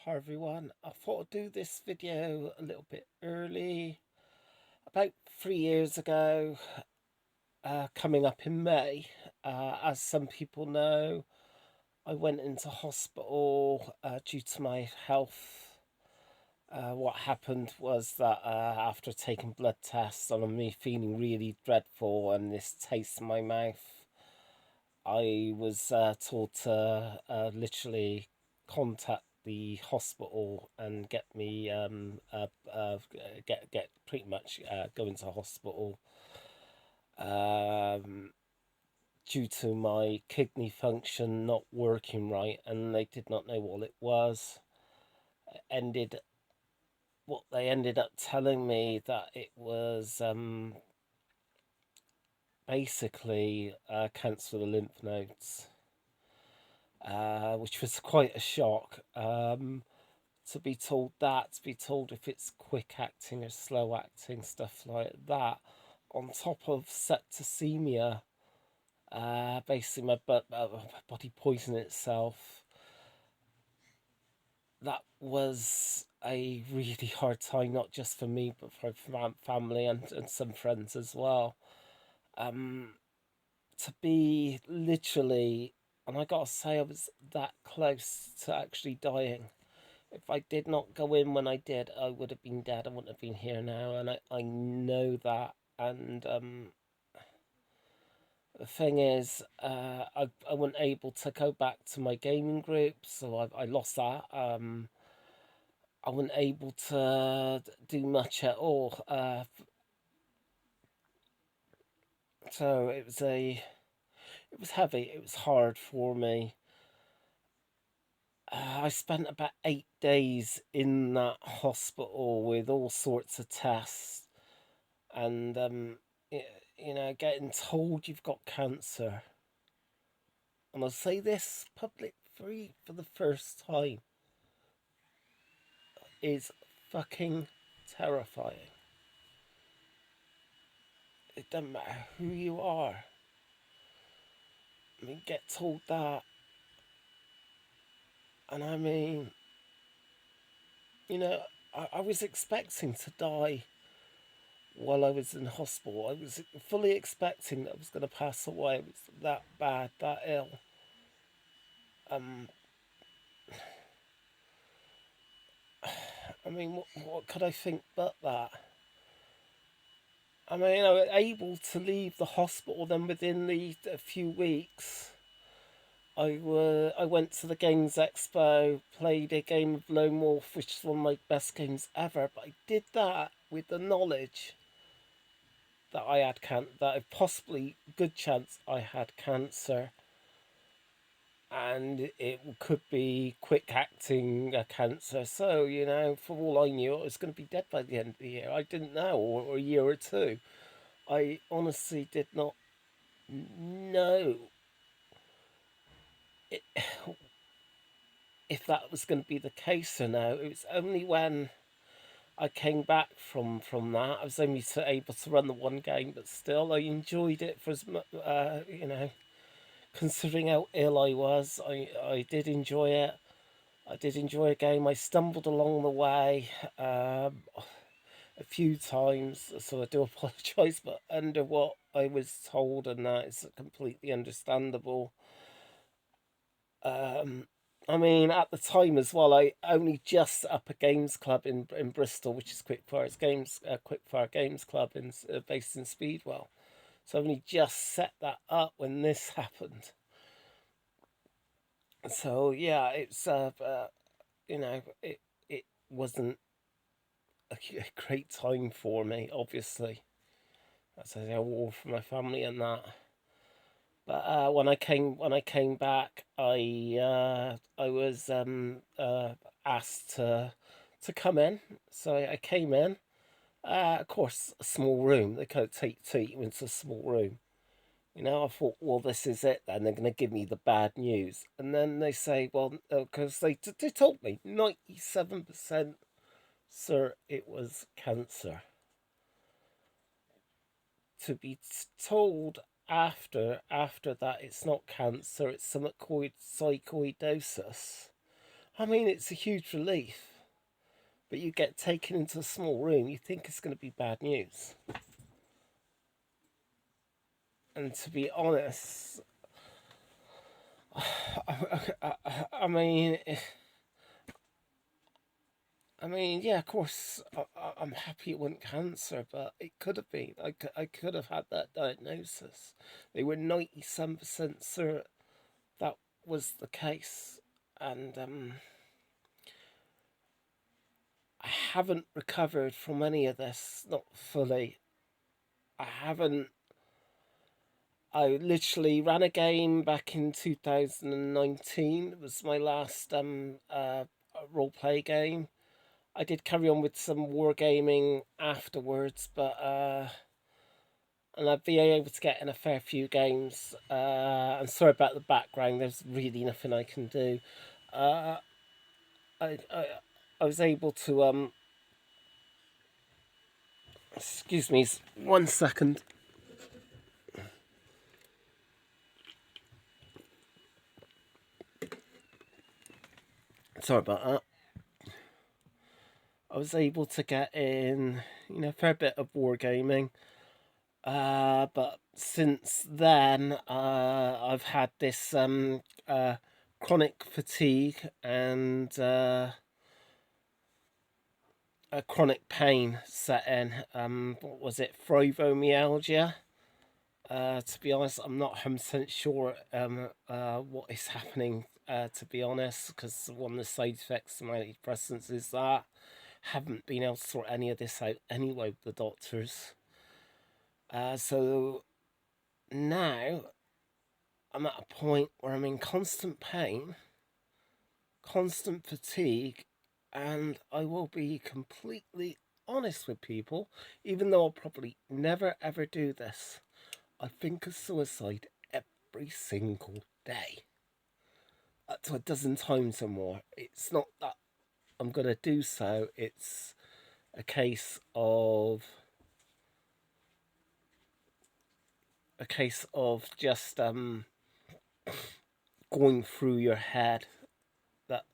Hi everyone, I thought I'd do this video a little bit early. About 3 years ago, coming up in May, as some people know, I went into hospital due to my health. What happened was that after taking blood tests and me feeling really dreadful and this taste in my mouth, I was told to literally contact the hospital and get me get pretty much go into hospital um, due to my kidney function not working right, and they did not know what it was. Ended What they ended up telling me that it was basically cancer of the lymph nodes, which was quite a shock. To be told that, to be told if it's quick acting or slow acting, stuff like that, on top of septicemia, basically body poisoning itself. That was a really hard time, not just for me, but for family and some friends as well. Um, to be literally, and I gotta say, I was that close to actually dying. If I did not go in when I did, I would have been dead. I wouldn't have been here now, and I know that. And the thing is, I wasn't able to go back to my gaming group, so I lost that. I wasn't able to do much at all. So it was heavy. It was hard for me. I spent about 8 days in that hospital with all sorts of tests and getting told you've got cancer. And I'll say this public free for the first time is fucking terrifying. It doesn't matter who you are. I mean, get told that, and I mean, you know, I was expecting to die while I was in hospital. I was fully expecting that I was going to pass away. It was that bad, that ill. Um, I mean, what could I think but that? I mean, I was able to leave the hospital. Then within a few weeks, I went to the Games Expo, played a game of Lone Wolf, which is one of my best games ever. But I did that with the knowledge that I had that I possibly good chance I had cancer, and it could be quick acting cancer. So for all I knew, I was going to be dead by the end of the year. I didn't know, or a year or two. I honestly did not know it, if that was going to be the case or no. It was only when I came back from that I was only able to run the one game, but still I enjoyed it for as much. Considering how ill I was, I did enjoy it. I did enjoy a game. I stumbled along the way a few times, so I do apologise. But under what I was told, and that is completely understandable. Um, I mean, at the time as well, I only just set up a games club in Bristol, which is Quickfire Games Club based in Speedwell. So I only just set that up when this happened. So yeah, it wasn't a great time for me. Obviously, as I say, I war for my family and that. But when I came back, I was asked to come in, so I came in. Of course, a small room. They can't take you into a small room. I thought, well, this is it. Then they're going to give me the bad news, and then they say, well, because they told me 97%, sir, it was cancer. To be told after that it's not cancer, it's something called sarcoidosis. I mean, it's a huge relief, but you get taken into a small room, you think it's going to be bad news. And to be honest, I mean, yeah, of course, I'm happy it wasn't cancer, but it could have been. I could have had that diagnosis. They were 97% certain that was the case. And I haven't recovered from any of this, not fully. I haven't. I literally ran a game back in 2019. It was my last role play game. I did carry on with some wargaming afterwards, but and I've been able to get in a fair few games. I'm sorry about the background. There's really nothing I can do. Uh, I, I I was able to excuse me 1 second. Sorry about that. I was able to get in, a fair bit of wargaming. But since then, I've had this chronic fatigue and a chronic pain set in. What was it? Fibromyalgia. To be honest, I'm not 100% sure what is happening. To be honest, because one of the side effects of my antidepressants is that I haven't been able to sort any of this out anyway with the doctors. So now I'm at a point where I'm in constant pain, constant fatigue, and I will be completely honest with people, even though I'll probably never ever do this. I think of suicide every single day. Up to a dozen times or more. It's not that I'm going to do so, it's a case of just going through your head that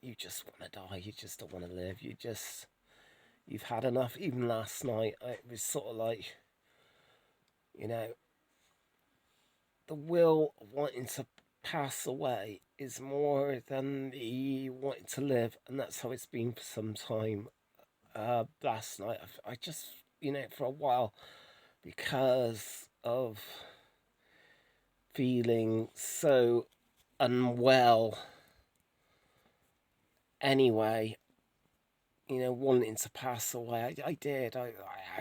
you just want to die, you just don't want to live, you've had enough. Even last night, it was sort of like, you know, the will wanting to pass away is more than the wanting to live, and that's how it's been for some time. Last night, I just, for a while, because of feeling so unwell anyway, wanting to pass away. I did. I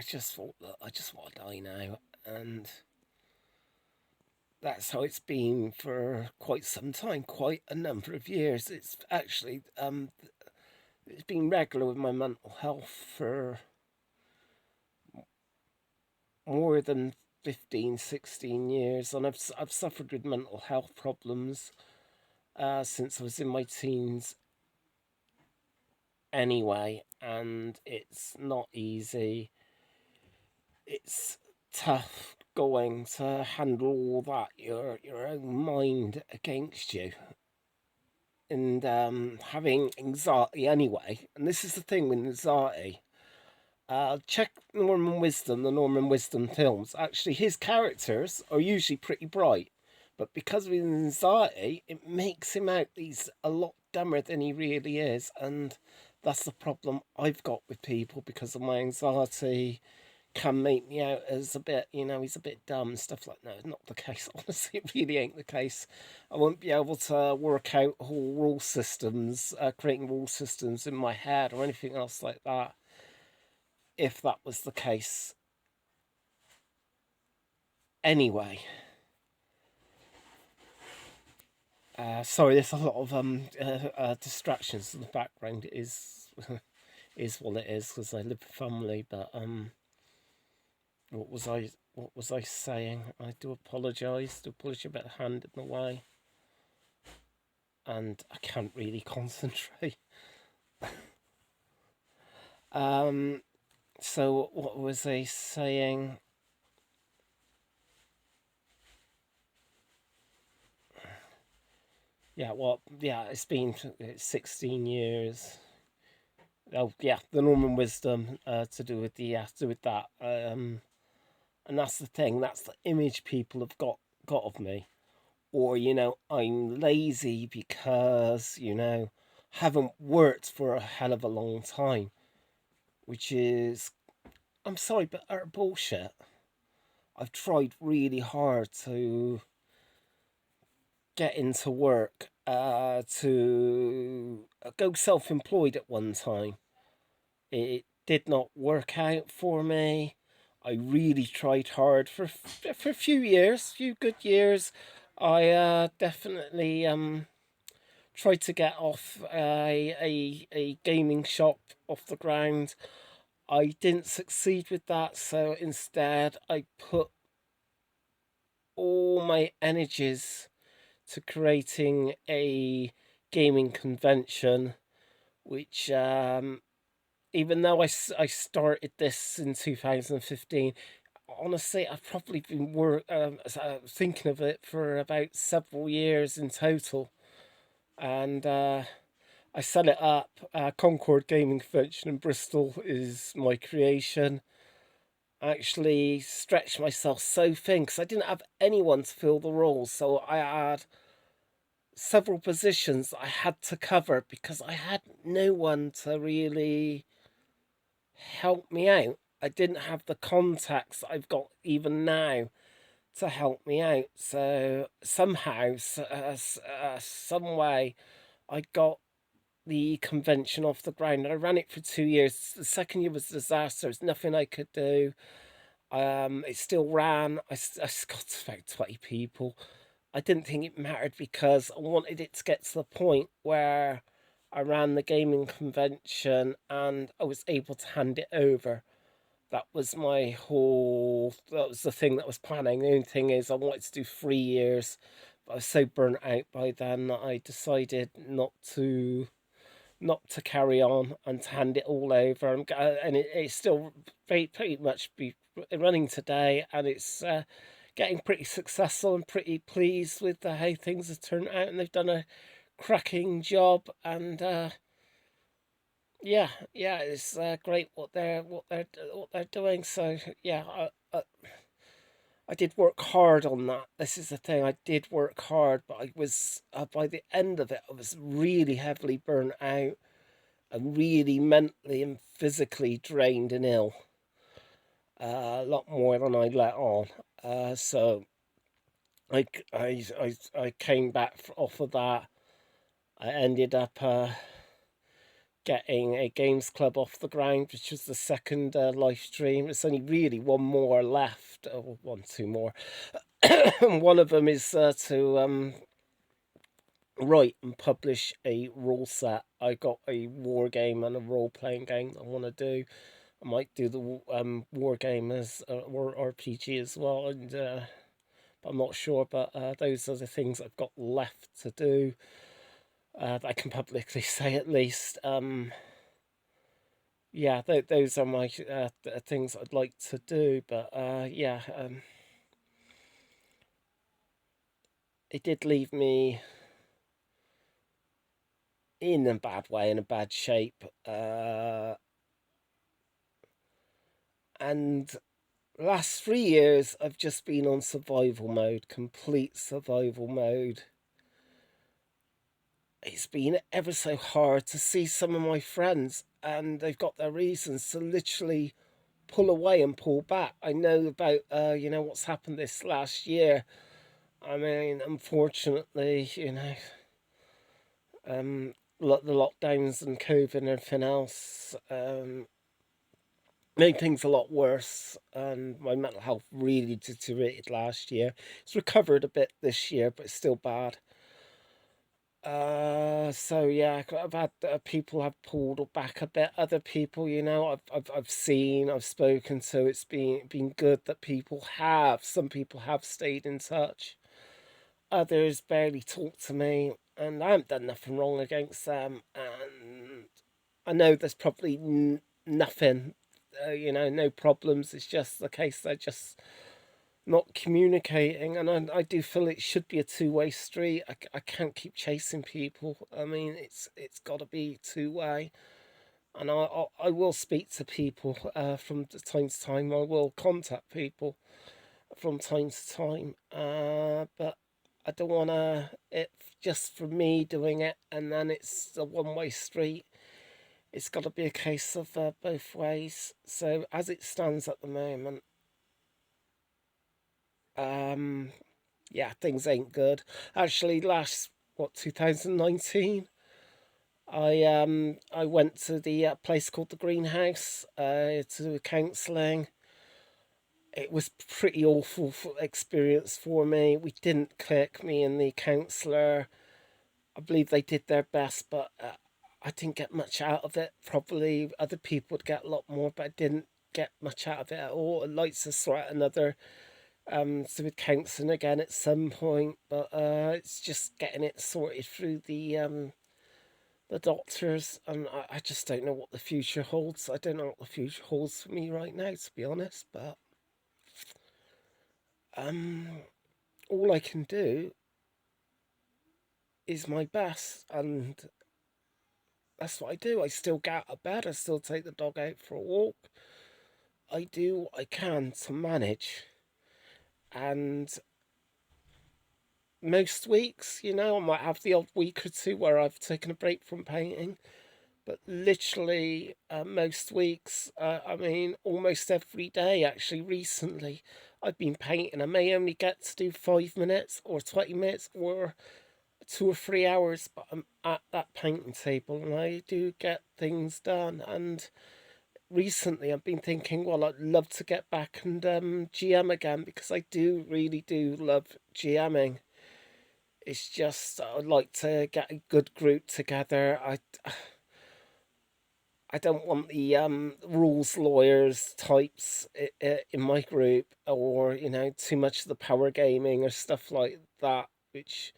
just thought that I just want to die now. And that's how it's been for quite some time, quite a number of years. It's actually, it's been regular with my mental health for more than 15, 16 years. And I've suffered with mental health problems since I was in my teens anyway, and it's not easy. It's tough going to handle all that, your own mind against you, and having anxiety anyway. And this is the thing with anxiety. Check Norman Wisdom, the Norman Wisdom films. Actually, his characters are usually pretty bright, but because of his anxiety, it makes him out he's a lot dumber than he really is, and that's the problem I've got with people because of my anxiety. Can make me out as a bit, he's a bit dumb and stuff like that. No, not the case. Honestly, it really ain't the case. I won't be able to work out whole rule systems, creating rule systems in my head or anything else like that if that was the case. Anyway, sorry, there's a lot of distractions in the background. It is is what it is because I live with family. But what was I saying? I do apologise. Do apologise about the hand in the way, and I can't really concentrate. So what was I saying? Yeah, well, yeah, it's been 16 years. Oh, yeah, the Norman wisdom to do with to do with that. And that's the thing. That's the image people have got of me. Or I'm lazy because haven't worked for a hell of a long time, which is, I'm sorry, but utter bullshit. I've tried really hard to get into work, to go self-employed at one time. It did not work out for me. I really tried hard for a few years, few good years. I definitely tried to get off a gaming shop off the ground. I didn't succeed with that, so instead I put all my energies to creating a gaming convention, which even though I started this in 2015, honestly, I've probably been thinking of it for about several years in total. And I set it up. Concord Gaming Convention in Bristol is my creation. I actually stretched myself so thin because I didn't have anyone to fill the role. So I had several positions I had to cover because I had no one to really help me out. I didn't have the contacts I've got even now to help me out. So somehow, some way, I got the convention off the ground. I ran it for 2 years. The second year was a disaster. There's nothing I could do. It still ran. I got to about 20 people. I didn't think it mattered because I wanted it to get to the point where I ran the gaming convention and I was able to hand it over. That was that was the thing that I was planning. The only thing is, I wanted to do 3 years, but I was so burnt out by then that I decided not to carry on and to hand it all over. And it's still pretty much be running today, and it's getting pretty successful and pretty pleased with how things have turned out, and they've done a cracking job. And yeah, it's great what they're doing. So yeah, I did work hard on that. This is the thing. I did work hard, but I was by the end of it, I was really heavily burnt out and really mentally and physically drained and ill. A lot more than I let on. So I came back off of that. I ended up getting a games club off the ground, which was the second live stream. It's only really one more left, or one, two more. One of them is to write and publish a rule set. I got a war game and a role playing game I want to do. I might do the war game as war RPG as well, and but I'm not sure. But those are the things I've got left to do. That I can publicly say at least. Yeah, those are my things I'd like to do. But yeah, it did leave me in a bad way, in a bad shape. And last 3 years, I've just been on survival mode, complete survival mode. It's been ever so hard to see some of my friends, and they've got their reasons to literally pull away and pull back. I know about what's happened this last year. I mean, unfortunately, the lockdowns and COVID and everything else made things a lot worse, and my mental health really deteriorated last year. It's recovered a bit this year, but it's still bad. So yeah, I've had people have pulled back a bit. Other people, I've seen, I've spoken to. It's been good that people have. Some people have stayed in touch. Others barely talk to me, and I haven't done nothing wrong against them. And I know there's probably nothing, no problems. It's just the case they're just not communicating, and I do feel it should be a two-way street. I can't keep chasing people. I mean, it's got to be two-way, and I will speak to people from time to time. I will contact people from time to time, but I don't want to it just for me doing it, and then it's a one-way street. It's got to be a case of both ways. So as it stands at the moment, um, yeah, things ain't good. Actually, last what 2019, I went to the place called the Greenhouse to do counselling. It was pretty awful experience for me. We didn't click, me and the counsellor. I believe they did their best, but I didn't get much out of it. Probably other people would get a lot more, but I didn't get much out of it at all. I'd like to sort out another so with counselling again at some point, but it's just getting it sorted through the doctors, and I just don't know what the future holds. I don't know what the future holds for me right now, to be honest. But um, all I can do is my best, and that's what I do. I still get out of bed. I still take the dog out for a walk. I do what I can to manage, and most weeks, I might have the odd week or two where I've taken a break from painting, but literally most weeks, I mean, almost every day actually recently, I've been painting. I may only get to do 5 minutes or 20 minutes or 2 or 3 hours, but I'm at that painting table and I do get things done. And recently I've been thinking, well, I'd love to get back and GM again because I do really do love GMing. It's just I'd like to get a good group together. I don't want the rules lawyers types in my group, or too much of the power gaming or stuff like that. Which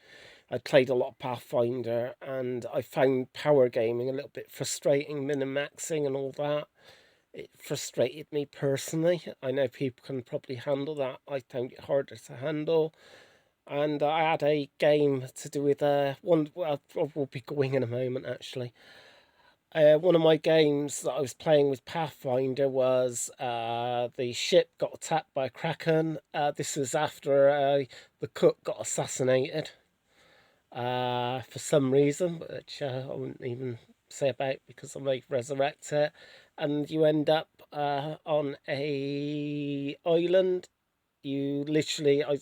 I played a lot of Pathfinder, and I found power gaming a little bit frustrating, minimaxing and all that. It frustrated me personally. I know people can probably handle that. I found it harder to handle. And I had a game to do with one. Well, we'll be going in a moment actually. One of my games that I was playing with Pathfinder was the ship got attacked by a kraken. This was after the cook got assassinated for some reason, which I wouldn't even say about because I might resurrect it. And you end up on a island. You literally, I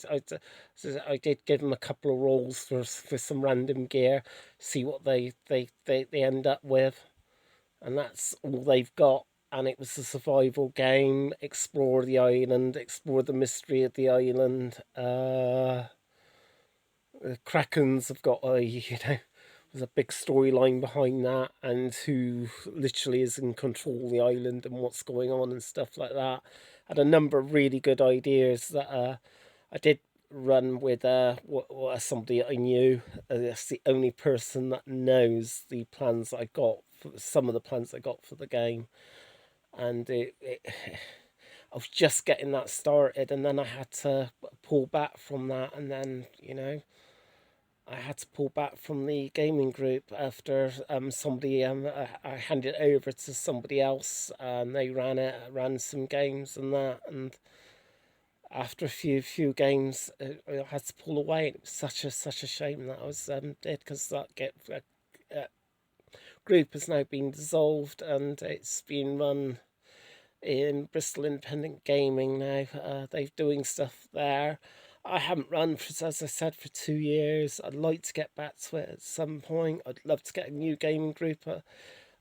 did give them a couple of rolls for some random gear, see what they end up with, and that's all they've got. And it was a survival game. Explore the island, explore the mystery of the island. The Krakens have got there's a big storyline behind that, and who literally is in control of the island and what's going on and stuff like that. Had a number of really good ideas that I did run with somebody I knew. That's the only person that knows the plans I got for some of the plans I got for the game, and I was just getting that started, and then I had to pull back from that, and then I had to pull back from the gaming group after somebody I handed it over to somebody else, and they ran some games and that, and after a few games, I had to pull away. It was such a shame that I was did, because uh, group has now been dissolved and it's been run in Bristol Independent Gaming now. They're doing stuff there. I haven't run, as I said, for 2 years. I'd like to get back to it at some point. I'd love to get a new gaming group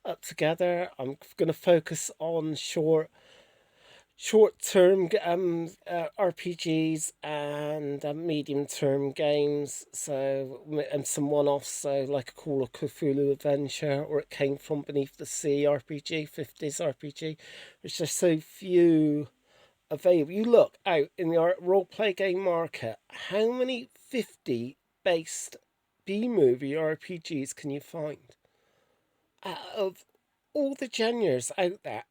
up together. I'm going to focus on short-term RPGs and medium term games, and some one-offs, so like a Call of Cthulhu adventure, or It Came From Beneath the Sea RPG, 50s RPG. There's just so few available. You look out in the role play game market, how many 50 based B movie RPGs can you find out of all the genres out there?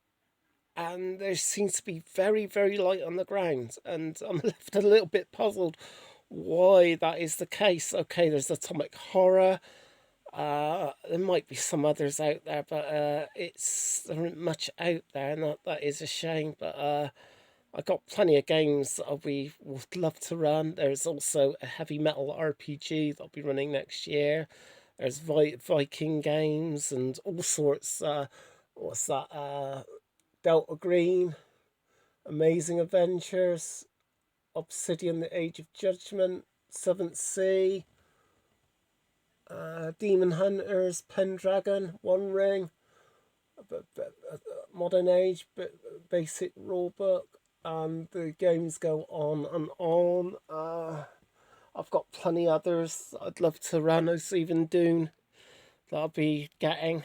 and there seems to be very, very light on the ground, and I'm left a little bit puzzled why that is the case. Okay, there's Atomic Horror. There might be some others out there, but there isn't much out there, and that is a shame. But I got plenty of games that we would love to run. There's also a heavy metal RPG that I'll be running next year. There's Viking games and all sorts. What's that? Delta Green, Amazing Adventures, Obsidian: The Age of Judgment, Seventh Sea, Demon Hunters, Pendragon, One Ring, Modern Age, basic rulebook, and the games go on and on. I've got plenty others I'd love to run. There's even Dune that I'll be getting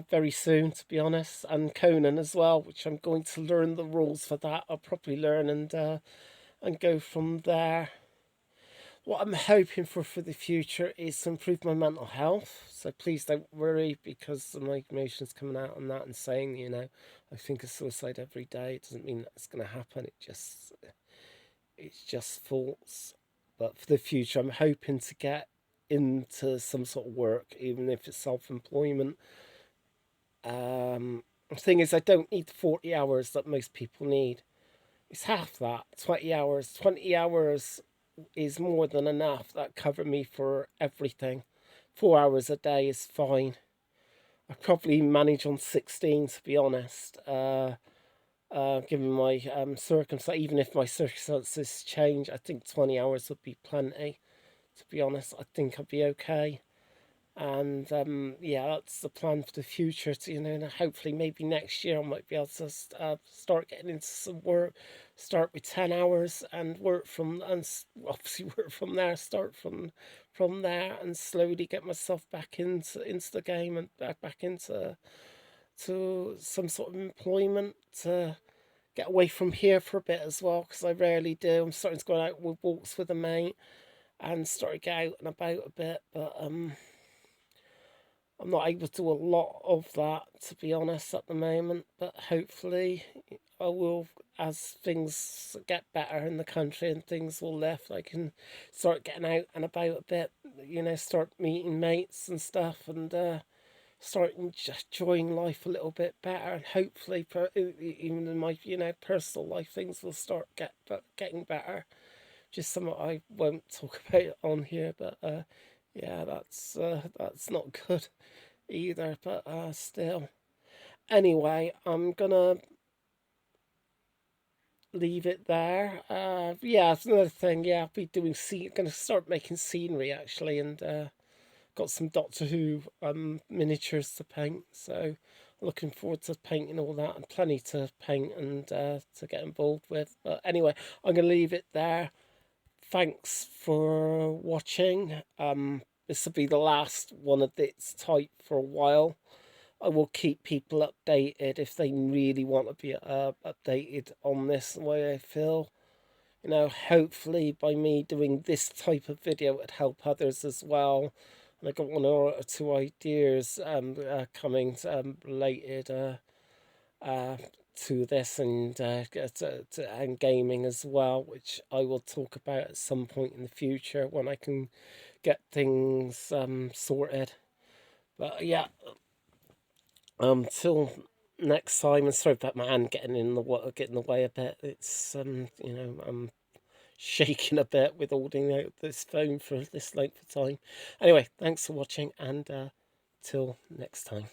very soon, to be honest, and Conan as well, which I'm going to learn the rules for that. I'll probably learn and go from there. What I'm hoping for the future is to improve my mental health. So please don't worry, because of my emotions coming out on that and saying, I think of suicide every day. It doesn't mean that's going to happen. It's just thoughts. But for the future, I'm hoping to get into some sort of work, even if it's self-employment. The thing is, I don't need the 40 hours that most people need. It's half that, 20 hours. 20 hours is more than enough. That cover me for everything. 4 hours a day is fine. I probably manage on 16, to be honest. Given my circumstances, even if my circumstances change, I think 20 hours would be plenty. To be honest, I think I'd be okay. And yeah, that's the plan for the future. To hopefully maybe next year I might be able to start getting into some work. Start with 10 hours and work from, and obviously work from there. Start from there and slowly get myself back into the game and back into some sort of employment to get away from here for a bit as well, because I rarely do. I'm starting to go out with walks with a mate and start to get out and about a bit, but I'm not able to do a lot of that, to be honest, at the moment. But hopefully I will, as things get better in the country and things will lift, I can start getting out and about a bit, start meeting mates and stuff, and start enjoying life a little bit better. And hopefully, even in my personal life, things will start getting better. Just something I won't talk about on here, but yeah, that's not good either. But still, anyway, I'm gonna leave it there. Yeah, it's another thing. Yeah, I'll be doing gonna start making scenery actually, and got some Doctor Who miniatures to paint. So looking forward to painting all that, and plenty to paint and to get involved with. But anyway, I'm gonna leave it there. Thanks for watching. This will be the last one of its type for a while. I will keep people updated if they really want to be updated on this, the way I feel. Hopefully by me doing this type of video, it would help others as well. And I got one or two ideas coming related to this, and and gaming as well, which I will talk about at some point in the future when I can get things sorted. But yeah, till next time, and sorry about my hand getting in the way a bit. It's I'm shaking a bit with holding out this phone for this length of time. Anyway, thanks for watching, and till next time.